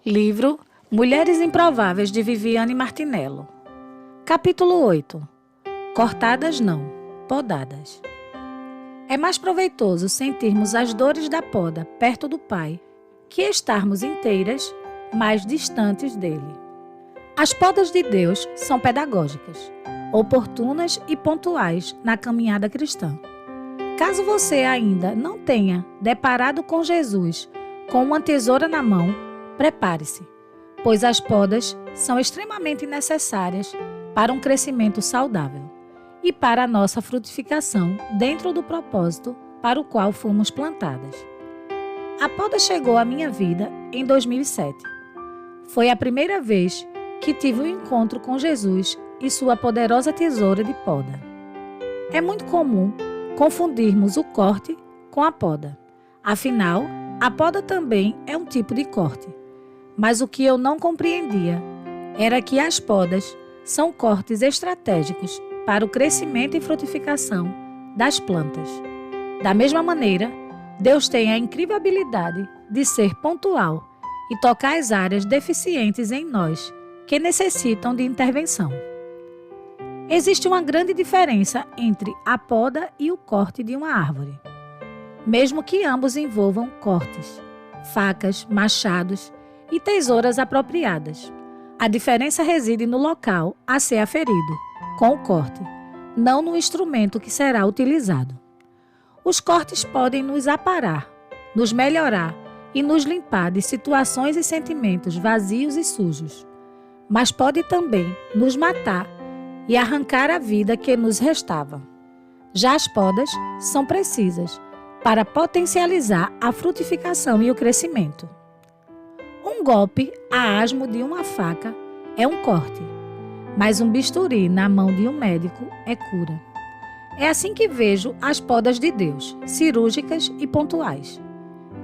Livro Mulheres Improváveis de Viviane Martinello. Capítulo 8. Cortadas não, podadas. É mais proveitoso sentirmos as dores da poda perto do Pai que estarmos inteiras, mais distantes dele. As podas de Deus são pedagógicas, oportunas e pontuais na caminhada cristã. Caso você ainda não tenha deparado com Jesus com uma tesoura na mão, prepare-se, pois as podas são extremamente necessárias para um crescimento saudável e para a nossa frutificação dentro do propósito para o qual fomos plantadas. A poda chegou à minha vida em 2007. Foi a primeira vez que tive um encontro com Jesus e sua poderosa tesoura de poda. É muito comum confundirmos o corte com a poda. Afinal, a poda também é um tipo de corte. Mas o que eu não compreendia era que as podas são cortes estratégicos para o crescimento e frutificação das plantas. Da mesma maneira, Deus tem a incrível habilidade de ser pontual e tocar as áreas deficientes em nós que necessitam de intervenção. Existe uma grande diferença entre a poda e o corte de uma árvore. Mesmo que ambos envolvam cortes, facas, machados e tesouras apropriadas. A diferença reside no local a ser aferido, com o corte, não no instrumento que será utilizado. Os cortes podem nos aparar, nos melhorar e nos limpar de situações e sentimentos vazios e sujos, mas pode também nos matar e arrancar a vida que nos restava. Já as podas são precisas para potencializar a frutificação e o crescimento. Um golpe a asmo de uma faca é um corte, mas um bisturi na mão de um médico é cura. É assim que vejo as podas de Deus, cirúrgicas e pontuais.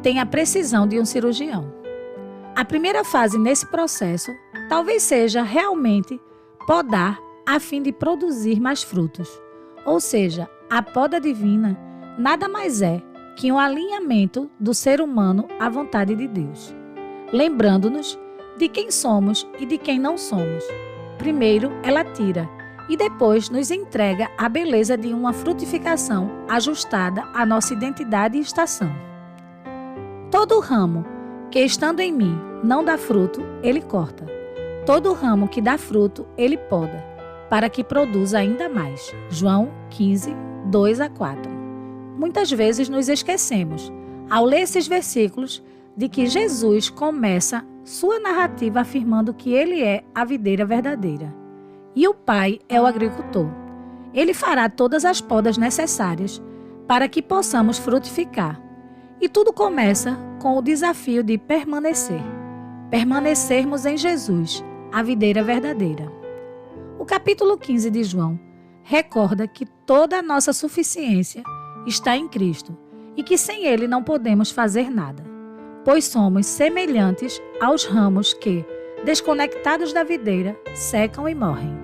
Tem a precisão de um cirurgião. A primeira fase nesse processo talvez seja realmente podar a fim de produzir mais frutos. Ou seja, a poda divina nada mais é que um alinhamento do ser humano à vontade de Deus, lembrando-nos de quem somos e de quem não somos. Primeiro, ela tira e depois nos entrega a beleza de uma frutificação ajustada à nossa identidade e estação. Todo ramo que, estando em mim, não dá fruto, ele corta. Todo ramo que dá fruto, ele poda, para que produza ainda mais. João 15, 2-4. Muitas vezes nos esquecemos, ao ler esses versículos, de que Jesus começa sua narrativa afirmando que ele é a videira verdadeira e o Pai é o agricultor. Ele fará todas as podas necessárias para que possamos frutificar. E tudo começa com o desafio de permanecermos em Jesus, a videira verdadeira. O capítulo 15 de João recorda que toda a nossa suficiência está em Cristo e que sem Ele não podemos fazer nada, pois somos semelhantes aos ramos que, desconectados da videira, secam e morrem.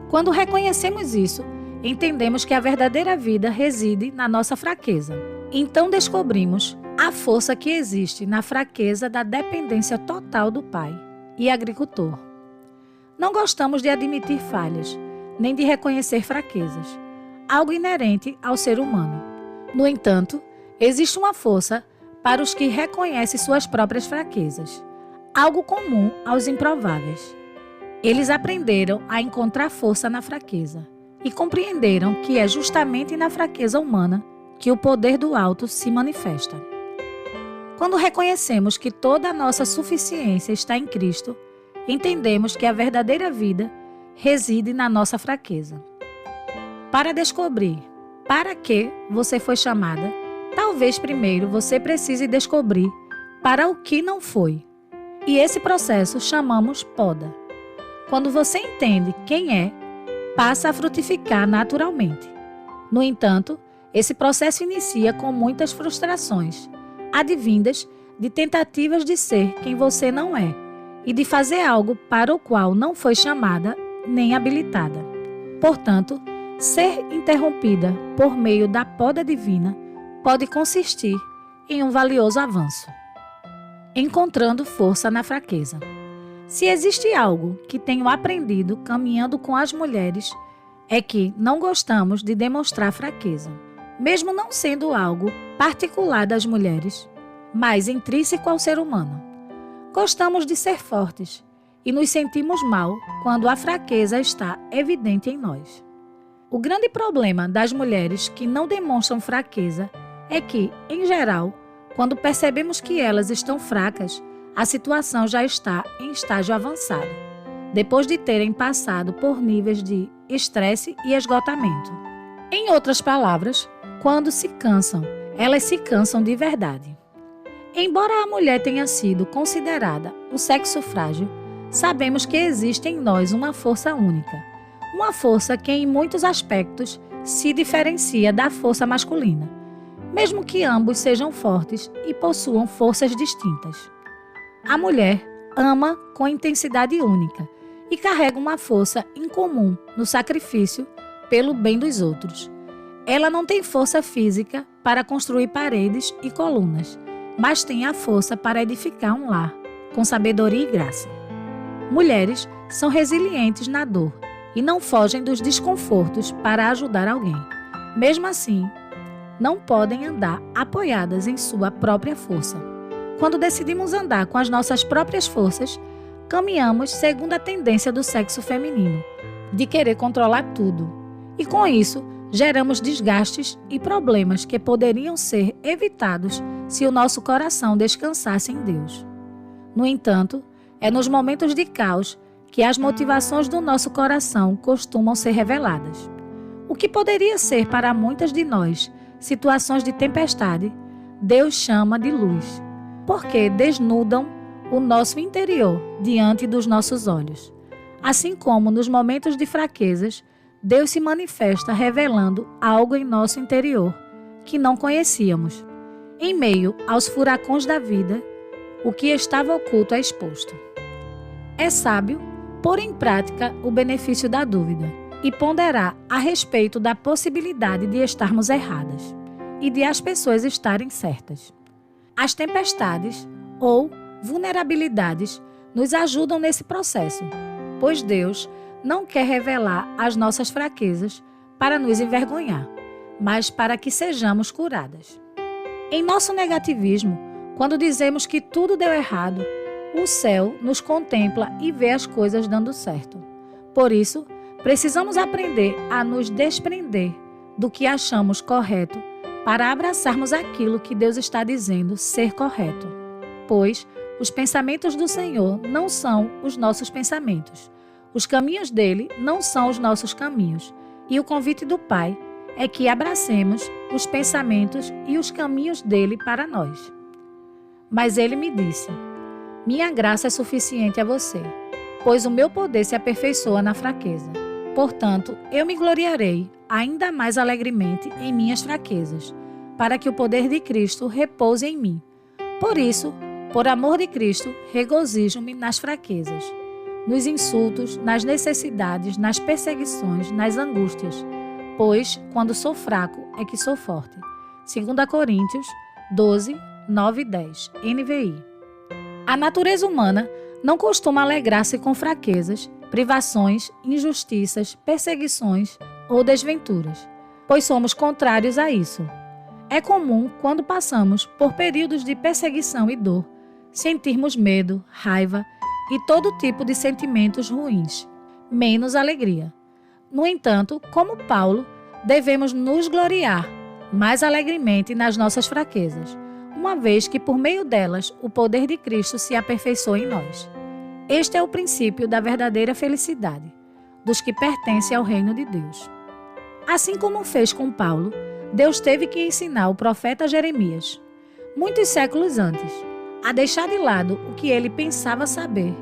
Quando reconhecemos isso, entendemos que a verdadeira vida reside na nossa fraqueza. Então descobrimos a força que existe na fraqueza da dependência total do Pai e agricultor. Não gostamos de admitir falhas, nem de reconhecer fraquezas, algo inerente ao ser humano. No entanto, existe uma força para os que reconhecem suas próprias fraquezas, algo comum aos improváveis. Eles aprenderam a encontrar força na fraqueza e compreenderam que é justamente na fraqueza humana que o poder do alto se manifesta. Quando reconhecemos que toda a nossa suficiência está em Cristo, entendemos que a verdadeira vida reside na nossa fraqueza. Para descobrir para que você foi chamada, talvez primeiro você precise descobrir para o que não foi. E esse processo chamamos poda. Quando você entende quem é, passa a frutificar naturalmente. No entanto, esse processo inicia com muitas frustrações, advindas de tentativas de ser quem você não é e de fazer algo para o qual não foi chamada nem habilitada. Portanto, ser interrompida por meio da poda divina pode consistir em um valioso avanço. encontrando força na fraqueza. Se existe algo que tenho aprendido caminhando com as mulheres, é que não gostamos de demonstrar fraqueza, mesmo não sendo algo particular das mulheres, mas intrínseco ao ser humano. Gostamos de ser fortes e nos sentimos mal quando a fraqueza está evidente em nós. O grande problema das mulheres que não demonstram fraqueza é que, em geral, quando percebemos que elas estão fracas, a situação já está em estágio avançado, depois de terem passado por níveis de estresse e esgotamento. Em outras palavras, quando se cansam, elas se cansam de verdade. Embora a mulher tenha sido considerada o sexo frágil, sabemos que existe em nós uma força única, uma força que em muitos aspectos se diferencia da força masculina, mesmo que ambos sejam fortes e possuam forças distintas. A mulher ama com intensidade única e carrega uma força incomum no sacrifício pelo bem dos outros. Ela não tem força física para construir paredes e colunas, mas tem a força para edificar um lar, com sabedoria e graça. Mulheres são resilientes na dor e não fogem dos desconfortos para ajudar alguém. Mesmo assim, não podem andar apoiadas em sua própria força. Quando decidimos andar com as nossas próprias forças, caminhamos segundo a tendência do sexo feminino, de querer controlar tudo. E com isso, geramos desgastes e problemas que poderiam ser evitados se o nosso coração descansasse em Deus. No entanto, é nos momentos de caos que as motivações do nosso coração costumam ser reveladas. O que poderia ser para muitas de nós situações de tempestade, Deus chama de luz, porque desnudam o nosso interior diante dos nossos olhos. Assim como nos momentos de fraquezas, Deus se manifesta revelando algo em nosso interior que não conhecíamos. Em meio aos furacões da vida, o que estava oculto é exposto. É sábio pôr em prática o benefício da dúvida e ponderar a respeito da possibilidade de estarmos erradas e de as pessoas estarem certas. As tempestades ou vulnerabilidades nos ajudam nesse processo, pois Deus não quer revelar as nossas fraquezas para nos envergonhar, mas para que sejamos curadas. Em nosso negativismo, quando dizemos que tudo deu errado, o céu nos contempla e vê as coisas dando certo. Por isso, precisamos aprender a nos desprender do que achamos correto para abraçarmos aquilo que Deus está dizendo ser correto. Pois os pensamentos do Senhor não são os nossos pensamentos. Os caminhos dele não são os nossos caminhos. E o convite do Pai é que abracemos os pensamentos e os caminhos dele para nós. Mas ele me disse: minha graça é suficiente a você, pois o meu poder se aperfeiçoa na fraqueza. Portanto, eu me gloriarei ainda mais alegremente em minhas fraquezas, para que o poder de Cristo repouse em mim. Por isso, por amor de Cristo, regozijo-me nas fraquezas, nos insultos, nas necessidades, nas perseguições, nas angústias, pois, quando sou fraco, é que sou forte. 2 Coríntios 12, 9 e 10, NVI. A natureza humana não costuma alegrar-se com fraquezas, privações, injustiças, perseguições ou desventuras, pois somos contrários a isso. É comum, quando passamos por períodos de perseguição e dor, sentirmos medo, raiva e todo tipo de sentimentos ruins, menos alegria. No entanto, como Paulo, devemos nos gloriar mais alegremente nas nossas fraquezas, uma vez que por meio delas o poder de Cristo se aperfeiçoa em nós. Este é o princípio da verdadeira felicidade, dos que pertencem ao reino de Deus. Assim como fez com Paulo, Deus teve que ensinar o profeta Jeremias, muitos séculos antes, a deixar de lado o que ele pensava saber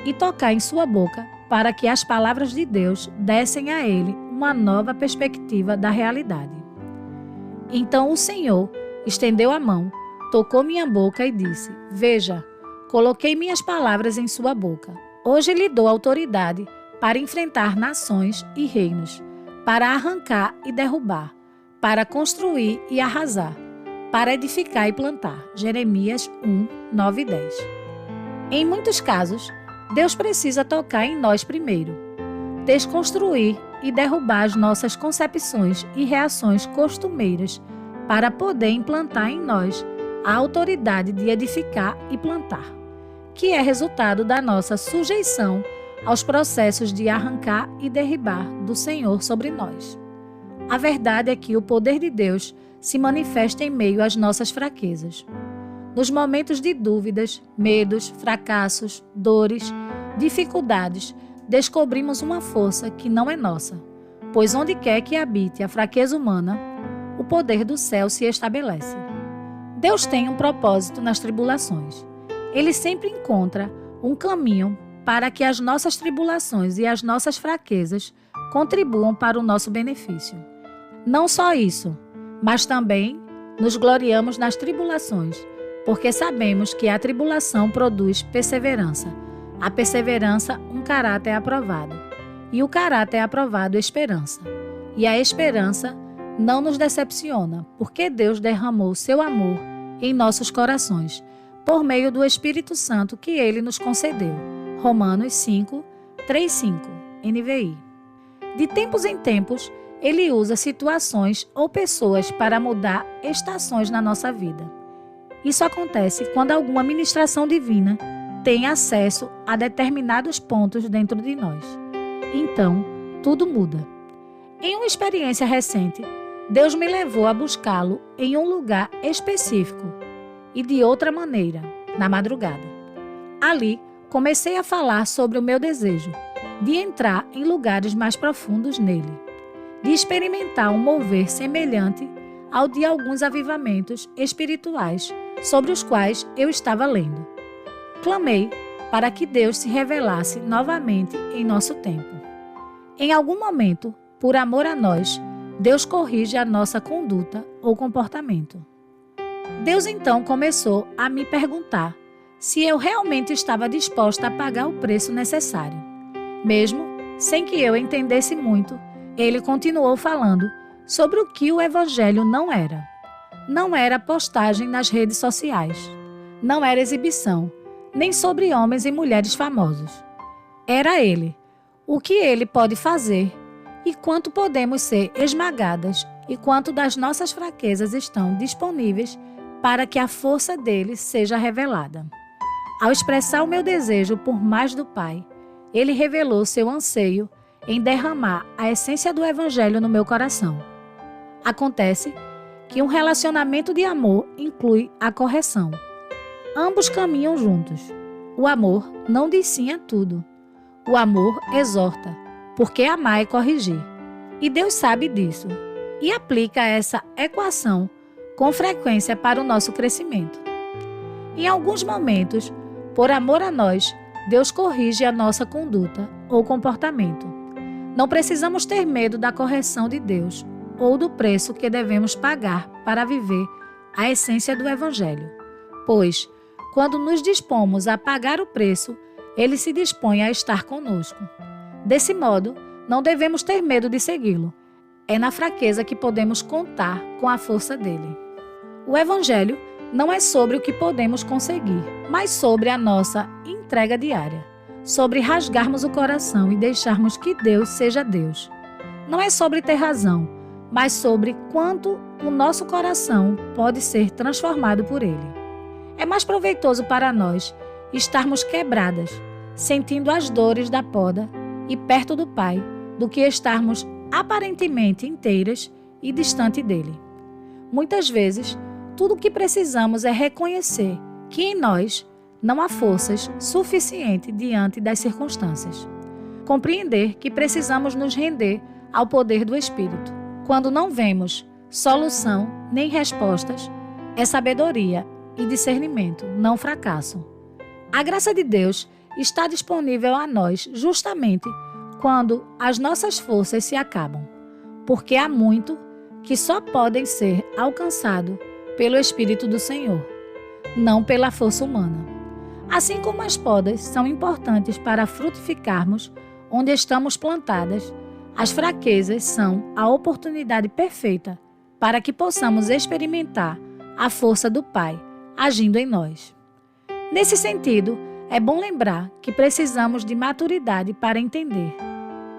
e tocar em sua boca para que as palavras de Deus dessem a ele uma nova perspectiva da realidade. Então o Senhor estendeu a mão, tocou minha boca e disse: veja, coloquei minhas palavras em sua boca. Hoje lhe dou autoridade para enfrentar nações e reinos, para arrancar e derrubar, para construir e arrasar. para edificar e plantar. Jeremias 1, 9 e 10. Em muitos casos, Deus precisa tocar em nós primeiro, desconstruir e derrubar as nossas concepções e reações costumeiras para poder implantar em nós a autoridade de edificar e plantar, que é resultado da nossa sujeição aos processos de arrancar e derribar do Senhor sobre nós. A verdade é que o poder de Deus se manifesta em meio às nossas fraquezas. Nos momentos de dúvidas, medos, fracassos, dores, dificuldades, descobrimos uma força que não é nossa, pois onde quer que habite a fraqueza humana, o poder do céu se estabelece. Deus tem um propósito nas tribulações. Ele sempre encontra um caminho para que as nossas tribulações e as nossas fraquezas contribuam para o nosso benefício. Não só isso, mas também nos gloriamos nas tribulações, porque sabemos que a tribulação produz perseverança. A perseverança, um caráter aprovado. E o caráter aprovado, esperança. E a esperança não nos decepciona, porque Deus derramou seu amor em nossos corações, por meio do Espírito Santo que Ele nos concedeu. Romanos 5, 3, 5, NVI. De tempos em tempos, Ele usa situações ou pessoas para mudar estações na nossa vida. Isso acontece quando alguma ministração divina tem acesso a determinados pontos dentro de nós. Então, tudo muda. Em uma experiência recente, Deus me levou a buscá-lo em um lugar específico e de outra maneira, na madrugada. Ali, comecei a falar sobre o meu desejo de entrar em lugares mais profundos nele, de experimentar um mover semelhante ao de alguns avivamentos espirituais sobre os quais eu estava lendo. Clamei para que Deus se revelasse novamente em nosso tempo. Em algum momento, por amor a nós, Deus corrige a nossa conduta ou comportamento. Deus então começou a me perguntar se eu realmente estava disposta a pagar o preço necessário. Mesmo sem que eu entendesse muito, Ele continuou falando sobre o que o Evangelho não era. Não era postagem nas redes sociais. Não era exibição, nem sobre homens e mulheres famosos. Era Ele, o que Ele pode fazer e quanto podemos ser esmagadas e quanto das nossas fraquezas estão disponíveis para que a força dele seja revelada. Ao expressar o meu desejo por mais do Pai, Ele revelou seu anseio em derramar a essência do Evangelho no meu coração. Acontece que um relacionamento de amor inclui a correção. Ambos caminham juntos. O amor não diz sim a tudo. O amor exorta, porque amar é corrigir. E Deus sabe disso e aplica essa equação com frequência para o nosso crescimento. Em alguns momentos, por amor a nós, Deus corrige a nossa conduta ou comportamento. Não precisamos ter medo da correção de Deus ou do preço que devemos pagar para viver a essência do Evangelho, pois, quando nos dispomos a pagar o preço, Ele se dispõe a estar conosco. Desse modo, não devemos ter medo de segui-lo. É na fraqueza que podemos contar com a força dele. O Evangelho não é sobre o que podemos conseguir, mas sobre a nossa entrega diária, sobre rasgarmos o coração e deixarmos que Deus seja Deus. Não é sobre ter razão, mas sobre quanto o nosso coração pode ser transformado por Ele. É mais proveitoso para nós estarmos quebradas, sentindo as dores da poda e perto do Pai, do que estarmos aparentemente inteiras e distante dele. Muitas vezes, tudo o que precisamos é reconhecer que em nós não há forças suficientes diante das circunstâncias. Compreender que precisamos nos render ao poder do Espírito. Quando não vemos solução nem respostas, é sabedoria e discernimento, não fracasso. A graça de Deus está disponível a nós justamente quando as nossas forças se acabam, porque há muito que só podem ser alcançados pelo Espírito do Senhor, não pela força humana. Assim como as podas são importantes para frutificarmos onde estamos plantadas, as fraquezas são a oportunidade perfeita para que possamos experimentar a força do Pai agindo em nós. Nesse sentido, é bom lembrar que precisamos de maturidade para entender,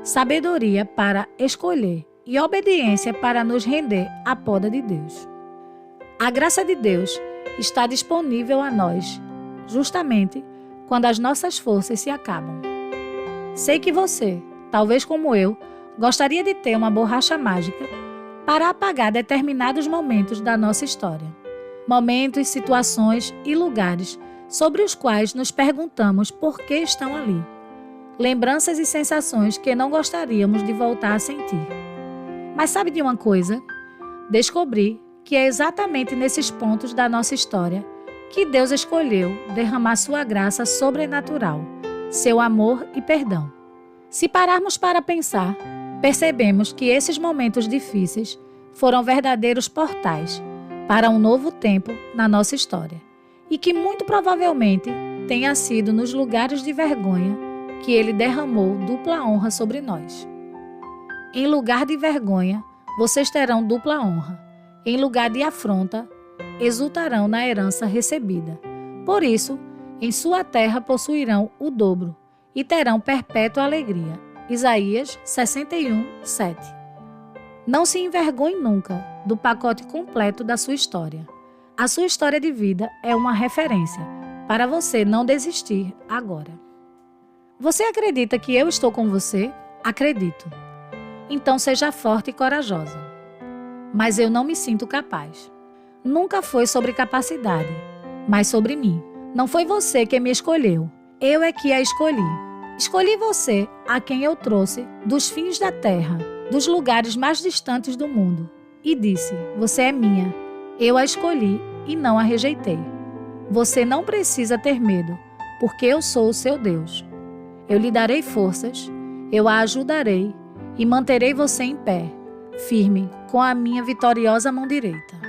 sabedoria para escolher e obediência para nos render à poda de Deus. A graça de Deus está disponível a nós, justamente quando as nossas forças se acabam. Sei que você, talvez como eu, gostaria de ter uma borracha mágica para apagar determinados momentos da nossa história. Momentos, situações e lugares sobre os quais nos perguntamos por que estão ali. Lembranças e sensações que não gostaríamos de voltar a sentir. Mas sabe de uma coisa? Descobri que é exatamente nesses pontos da nossa história que Deus escolheu derramar sua graça sobrenatural, seu amor e perdão. Se pararmos para pensar, percebemos que esses momentos difíceis foram verdadeiros portais para um novo tempo na nossa história e que muito provavelmente tenha sido nos lugares de vergonha que Ele derramou dupla honra sobre nós. Em lugar de vergonha, vocês terão dupla honra. Em lugar de afronta, exultarão na herança recebida. Por isso, em sua terra possuirão o dobro e terão perpétua alegria. Isaías 61, 7. Não se envergonhe nunca do pacote completo da sua história. A sua história de vida é uma referência para você não desistir agora. Você acredita que eu estou com você? Acredito. Então seja forte e corajosa. Mas eu não me sinto capaz. Nunca foi sobre capacidade, mas sobre mim. Não foi você que me escolheu. Eu é que a escolhi. Escolhi você, a quem eu trouxe dos fins da terra, dos lugares mais distantes do mundo. E disse, você é minha. Eu a escolhi e não a rejeitei. Você não precisa ter medo, porque eu sou o seu Deus. Eu lhe darei forças, eu a ajudarei e manterei você em pé, firme, com a minha vitoriosa mão direita.